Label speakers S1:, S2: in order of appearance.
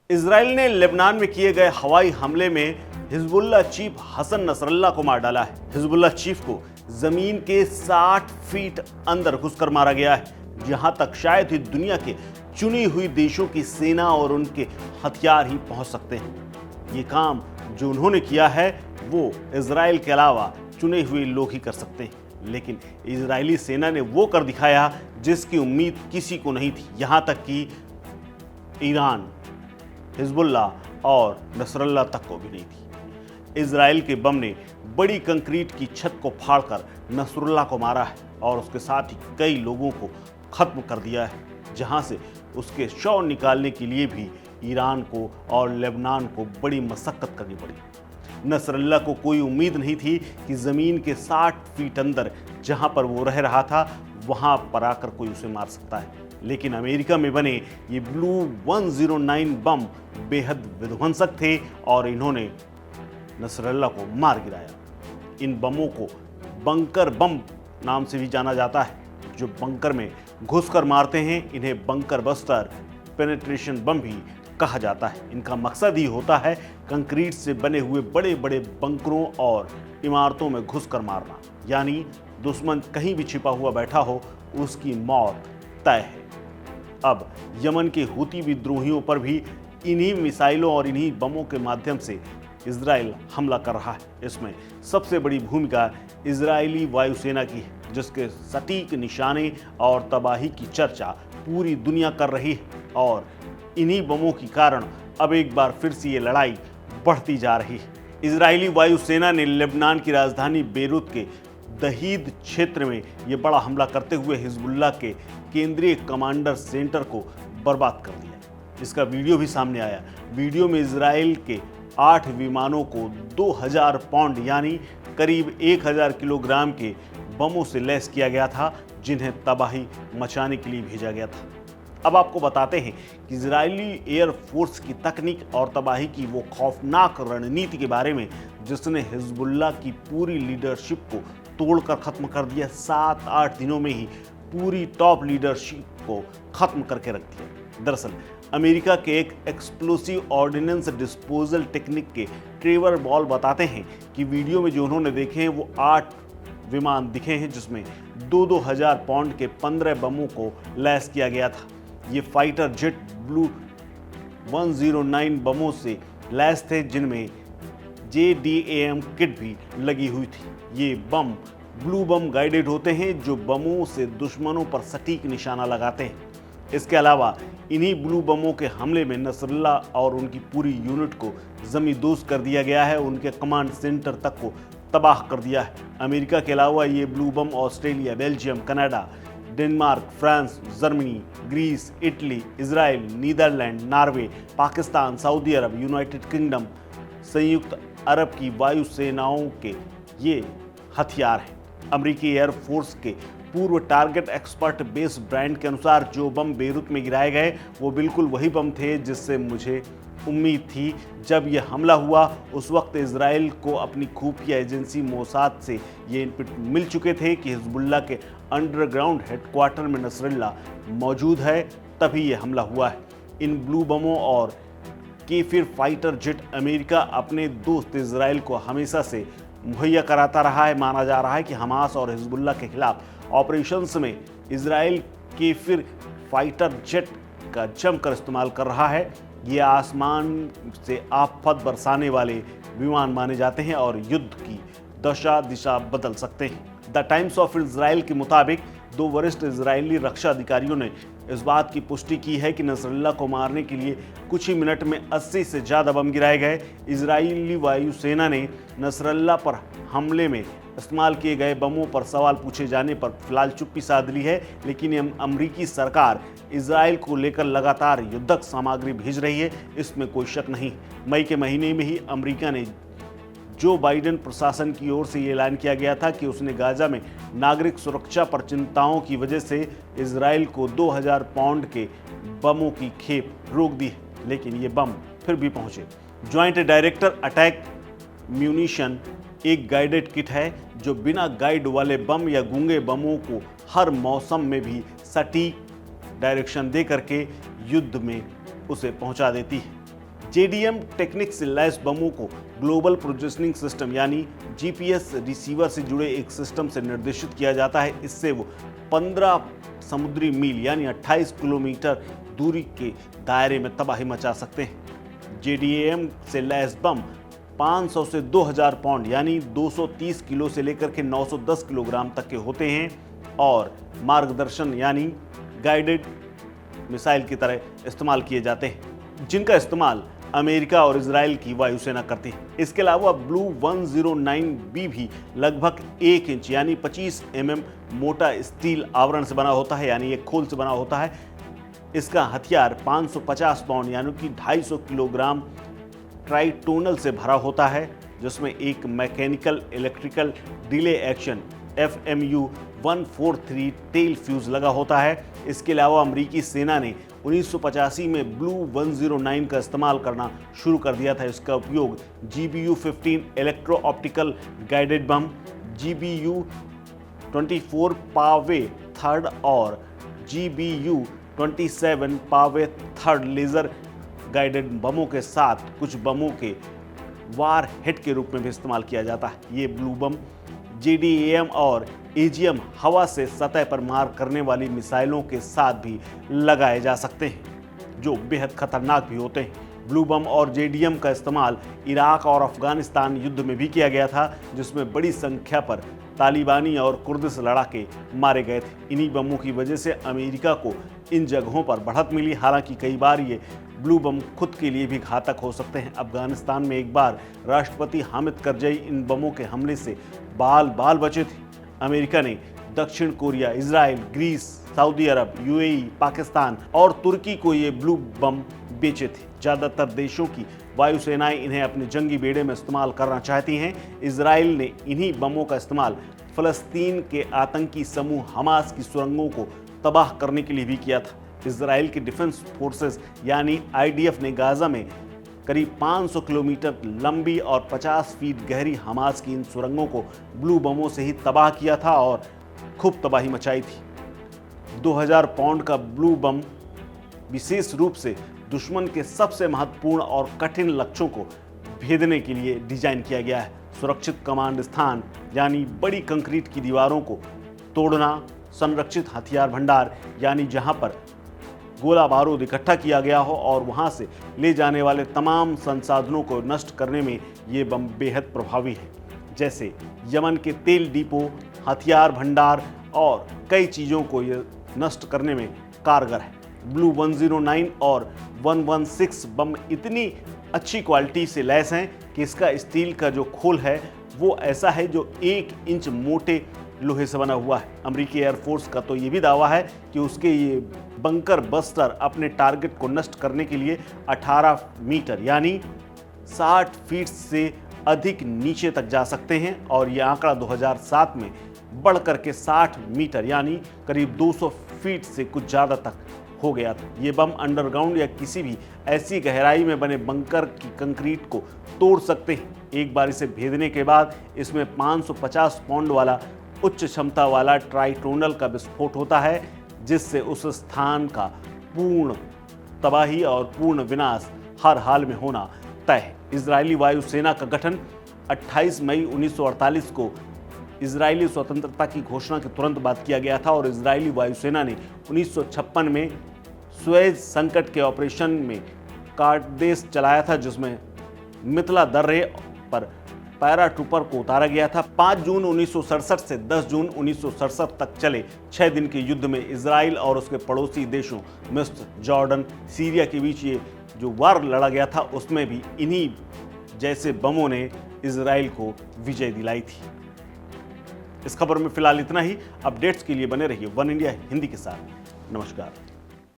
S1: Israel ने Lebanon में किए गए हवाई हमले में हिजबुल्लाह चीफ हसन नसरल्लाह को मार डाला है। हिजबुल्लाह चीफ को जमीन के 60 फीट अंदर घुसकर मारा गया है, जहां तक शायद ही दुनिया के चुनी हुई देशों की सेना और उनके हथियार ही पहुंच सकते हैं। ये काम जो उन्होंने किया है वो इजराइल के अलावा चुने हुए लोग ही कर सकते हैं, लेकिन इजरायली सेना ने वो कर दिखाया जिसकी उम्मीद किसी को नहीं थी। यहां तक कि ईरान, हिजबुल्लाह और नसरल्लाह तक को भी नहीं थी। इजराइल के बम ने बड़ी कंक्रीट की छत को फाड़कर नसरुल्लाह को मारा है और उसके साथ ही कई लोगों को खत्म कर दिया है, जहां से उसके शव निकालने के लिए भी ईरान को और लेबनान को बड़ी मशक्कत करनी पड़ी। नसरल्लाह को कोई उम्मीद नहीं थी कि ज़मीन के 60 फीट अंदर जहां पर वो रह रहा था वहां पर आकर कोई उसे मार सकता है, लेकिन अमेरिका में बने ये ब्लू 109 बम बेहद विध्वंसक थे और इन्होंने नसरल्लाह को मार गिराया। इन बमों को बंकर बम नाम से भी जाना जाता है। जो बंकर में घुसकर मारते हैं इन्हें बंकर बस्टर, पेनिट्रेशन बम भी कहा जाता है। इनका मकसद ही होता है कंक्रीट से बने हुए बड़े बड़े बंकरों और इमारतों में घुसकर मारना, यानी दुश्मन कहीं भी छिपा हुआ बैठा हो उसकी मौत तय है। अब यमन के हूती विद्रोहियों पर भी इन्हीं मिसाइलों और इन्हीं बमों के माध्यम से इजराइल हमला कर रहा है। इसमें सबसे बड़ी भूमिका इजरायली वायुसेना की है, जिसके सटीक निशाने और तबाही की चर्चा पूरी दुनिया कर रही है और इन्हीं बमों के कारण अब एक बार फिर से ये लड़ाई बढ़ती जा रही है। इजरायली वायुसेना ने लेबनान की राजधानी बेरूत के दहीद क्षेत्र में ये बड़ा हमला करते हुए हिजबुल्लाह के केंद्रीय कमांडर सेंटर को बर्बाद कर दिया। इसका वीडियो भी सामने आया। वीडियो में इजराइल के 8 विमानों को 2000 पाउंड यानी करीब 1000 किलोग्राम के बमों से लैस किया गया था, जिन्हें तबाही मचाने के लिए भेजा गया था। अब आपको बताते हैं कि इजरायली एयर फोर्स की तकनीक और तबाही की वो खौफनाक रणनीति के बारे में, जिसने हिजबुल्लाह की पूरी लीडरशिप को तोड़कर खत्म कर दिया। 7-8 दिनों में ही पूरी टॉप लीडरशिप को खत्म करके रख दिया। दरअसल अमेरिका के एक एक्सप्लोसिव ऑर्डिनेंस डिस्पोजल टेक्निक के ट्रेवर बॉल बताते हैं कि वीडियो में जो उन्होंने देखे हैं वो 8 विमान दिखे हैं, जिसमें 2-2 हजार पाउंड के 15 बमों को लैस किया गया था। ये फाइटर जेट ब्लू 109 बमों से लैस थे, जिनमें JDAM किट भी लगी हुई थी। ये बम ब्लू बम गाइडेड होते हैं, जो बमों से दुश्मनों पर सटीक निशाना लगाते हैं। इसके अलावा इन्हीं ब्लू बमों के हमले में नसरुल्लाह और उनकी पूरी यूनिट को जमींदोज कर दिया गया है, उनके कमांड सेंटर तक को तबाह कर दिया है। अमेरिका के अलावा ये ब्लू बम Australia, Belgium, Canada, Denmark, France, Germany, Greece, Italy, Israel, Netherlands, Norway, Pakistan, सऊदी अरब, यूनाइटेड किंगडम, संयुक्त अरब की वायुसेनाओं के ये हथियार हैं। अमेरिकी एयरफोर्स के पूर्व टारगेट एक्सपर्ट बेस ब्रांड के अनुसार जो बम बेरूत में गिराए गए वो बिल्कुल वही बम थे जिससे मुझे उम्मीद थी। जब यह हमला हुआ उस वक्त इजराइल को अपनी खुफिया एजेंसी मोसाद से ये इनपुट मिल चुके थे कि हिजबुल्लाह के अंडरग्राउंड हेडक्वार्टर में नसरुल्लाह मौजूद है, तभी ये हमला हुआ है। इन ब्लू बमों और केफिर फाइटर जेट अमेरिका अपने दोस्त इजराइल को हमेशा से मुहैया कराता रहा है। माना जा रहा है कि हमास और हिजबुल्लाह के खिलाफ ऑपरेशंस में इजराइल केफिर फाइटर जेट का जमकर इस्तेमाल कर रहा है। ये आसमान से आफत बरसाने वाले विमान माने जाते हैं और युद्ध की दशा दिशा बदल सकते हैं। द टाइम्स ऑफ इजराइल के मुताबिक 2 वरिष्ठ इजरायली रक्षा अधिकारियों ने इस बात की पुष्टि की है कि नसरुल्लाह को मारने के लिए कुछ ही मिनट में 80 से ज़्यादा बम गिराए गए। इजरायली वायुसेना ने नसरुल्लाह पर हमले में इस्तेमाल किए गए बमों पर सवाल पूछे जाने पर फिलहाल चुप्पी साध ली है, लेकिन अमेरिकी सरकार इजराइल को लेकर लगातार युद्धक सामग्री भेज रही है, इसमें कोई शक नहीं। मई के महीने में ही अमेरिका ने जो बाइडेन प्रशासन की ओर से ये ऐलान किया गया था कि उसने गाजा में नागरिक सुरक्षा पर चिंताओं की वजह से इजराइल को 2000 पाउंड के बमों की खेप रोक दी है, लेकिन ये बम फिर भी पहुंचे। ज्वाइंट डायरेक्टर अटैक म्यूनिशन एक गाइडेड किट है जो बिना गाइड वाले बम या गूंगे बमों को हर मौसम में भी सटीक डायरेक्शन दे करके युद्ध में उसे पहुंचा देती है। JDM टेक्निक से लैस बमों को ग्लोबल पोजीशनिंग सिस्टम यानी GPS रिसीवर से जुड़े एक सिस्टम से निर्देशित किया जाता है। इससे वो 15 समुद्री मील यानी 28 किलोमीटर दूरी के दायरे में तबाही मचा सकते हैं। JDAM से लैस बम 500 से 2000 पाउंड यानी 230 किलो से लेकर के 910 किलोग्राम तक के होते हैं और मार्गदर्शन यानी गाइडेड मिसाइल की तरह इस्तेमाल किए जाते हैं, जिनका इस्तेमाल अमेरिका और इजराइल की वायुसेना करती है। इसके अलावा ब्लू 109B भी लगभग 1 इंच यानी 25 mm मोटा स्टील आवरण से बना होता है, यानी एक खोल से बना होता है। इसका हथियार 550 पाउंड यानी कि 250 किलोग्राम ट्राइटोनल से भरा होता है, जिसमें एक mechanical electrical delay action FMU 143 tail fuse लगा होता है। इसके अलावा अमेरिकी सेना ने 1985 में ब्लू 109 का इस्तेमाल करना शुरू कर दिया था। इसका उपयोग GBU-15 electro optical guided bomb, GBU-24 पावे थर्ड और GBU-27 पावे थर्ड लेजर गाइडेड बमों के साथ कुछ बमों के वार हेड के रूप में भी इस्तेमाल किया जाता है। ये ब्लू बम JDAM और AGM हवा से सतह पर मार करने वाली मिसाइलों के साथ भी लगाए जा सकते हैं, जो बेहद खतरनाक भी होते हैं। ब्लू बम और JDM का इस्तेमाल इराक और अफगानिस्तान युद्ध में भी किया गया था, जिसमें बड़ी संख्या पर तालिबानी और कुर्दिश लड़ाके मारे गए थे। इन्हीं बमों की वजह से अमेरिका को इन जगहों पर बढ़त मिली। हालांकि कई बार ये ब्लू बम खुद के लिए भी घातक हो सकते हैं। अफगानिस्तान में एक बार राष्ट्रपति हामिद करजई इन बमों के हमले से बाल बचे थे। अमेरिका ने दक्षिण कोरिया, इजराइल, ग्रीस, सऊदी अरब, UAE, पाकिस्तान और तुर्की को ये ब्लू बम बेचे थे। ज़्यादातर देशों की वायुसेनाएं इन्हें अपने जंगी बेड़े में इस्तेमाल करना चाहती हैं। इजराइल ने इन्हीं बमों का इस्तेमाल फ़लस्तीन के आतंकी समूह हमास की सुरंगों को तबाह करने के लिए भी किया था। इजराइल की डिफेंस फोर्सेस यानी IDF ने गाजा में करीब 500 किलोमीटर लंबी और 50 फीट गहरी हमास की इन सुरंगों को ब्लू बमों से ही तबाह किया था और खूब तबाही मचाई थी। 2000 पाउंड का ब्लू बम विशेष रूप से दुश्मन के सबसे महत्वपूर्ण और कठिन लक्ष्यों को भेदने के लिए डिजाइन किया गया है। सुरक्षित कमांड स्थान यानी बड़ी कंक्रीट की दीवारों को तोड़ना, संरक्षित हथियार भंडार यानी जहां पर गोला बारूद इकट्ठा किया गया हो और वहां से ले जाने वाले तमाम संसाधनों को नष्ट करने में ये बम बेहद प्रभावी है। जैसे यमन के तेल डिपो, हथियार भंडार और कई चीज़ों को ये नष्ट करने में कारगर है। ब्लू 109 और 116 बम इतनी अच्छी क्वालिटी से लैस हैं कि इसका स्टील का जो खोल है वो ऐसा है जो 1 इंच मोटे लोहे से बना हुआ है। अमेरिकी एयरफोर्स का तो ये भी दावा है कि उसके ये बंकर बस्टर अपने टारगेट को नष्ट करने के लिए 18 मीटर यानी 60 फीट से अधिक नीचे तक जा सकते हैं और ये आंकड़ा 2007 में बढ़ करके 60 मीटर यानी करीब 200 फीट से कुछ ज़्यादा तक हो गया था। ये बम अंडरग्राउंड या किसी भी ऐसी गहराई में बने बंकर की कंक्रीट को तोड़ सकते हैं। एक बार इसे भेदने के बाद इसमें 550 पाउंड वाला उच्च क्षमता वाला ट्राइटोनल का विस्फोट होता है, जिससे उस स्थान का पूर्ण तबाही और पूर्ण विनाश हर हाल में होना तय है। इजरायली वायुसेना का गठन 28 मई 1948 को इजरायली स्वतंत्रता की घोषणा के तुरंत बाद किया गया था और इजरायली वायुसेना ने 1956 में सुएज संकट के ऑपरेशन में कादेश चलाया था, जिसमें मितला दर्रे पर पैराट्रूपर को उतारा गया था। 5 जून 1967 से 10 जून 1967 तक चले 6 दिन के युद्ध में इजराइल और उसके पड़ोसी देशों मिस्र, जॉर्डन, सीरिया के बीच ये जो वार लड़ा गया था, उसमें भी इन्हीं जैसे बमों ने इजराइल को विजय दिलाई थी। इस खबर में फिलहाल इतना ही। अपडेट्स के लिए बने रहिए वन इंडिया हिंदी के साथ। नमस्कार।